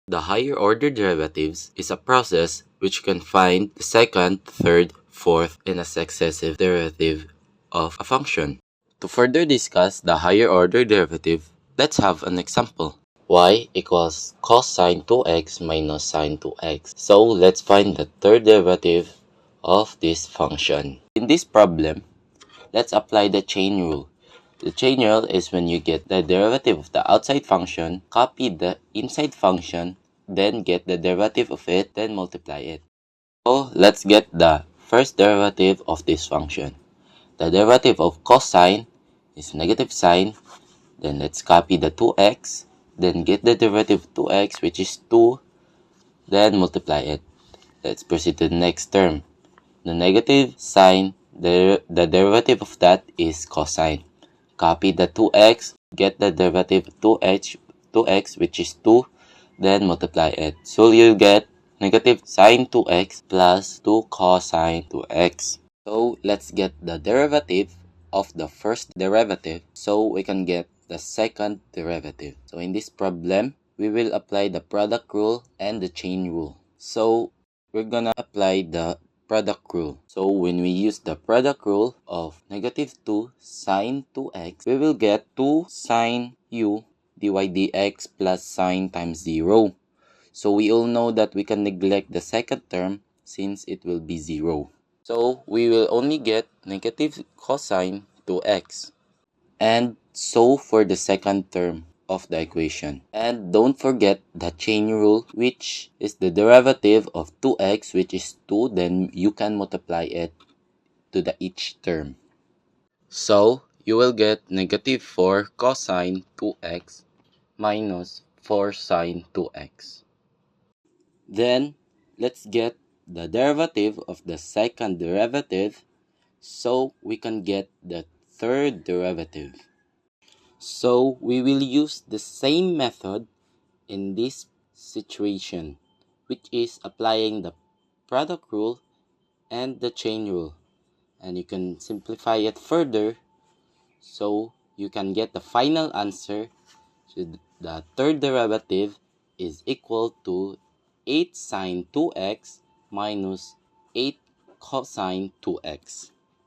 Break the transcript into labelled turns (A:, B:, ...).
A: The higher order derivatives is a process which can find the second, third, fourth, and a successive derivative of a function. To further discuss the higher order derivative, let's have an example. Y equals cosine 2x minus sine 2x. So let's find the third derivative of this function. In this problem, let's apply the chain rule. The chain rule is when you get the derivative of the outside function, copy the inside function, then get the derivative of it, then multiply it. So let's get the first derivative of this function. The derivative of cosine is negative sine. Then let's copy the 2x, then get the derivative of 2x, which is 2, then multiply it. Let's proceed to the next term. The negative sine, the derivative of that is cosine. Copy the 2x, get the derivative of 2x, which is 2, then multiply it. So you'll get negative sine 2x plus 2 cosine 2x. So let's get the derivative of the first derivative so we can get the second derivative. So in this problem, we will apply the product rule and the chain rule. So we're gonna apply the product rule. So when we use the product rule of negative 2 sine 2x, we will get 2 sine u dy dx plus sine times 0. So we all know that we can neglect the second term since it will be 0. So we will only get negative cosine 2x. And so for the second term of the equation. And don't forget the chain rule, which is the derivative of 2x, which is 2, then you can multiply it to the each term. So you will get negative 4 cosine 2x minus 4 sine 2x. Then let's get the derivative of the second derivative so we can get the third derivative. So we will use the same method in this situation, which is applying the product rule and the chain rule. And you can simplify it further so you can get the final answer. So the third derivative is equal to 8 sine 2x minus 8 cosine 2x.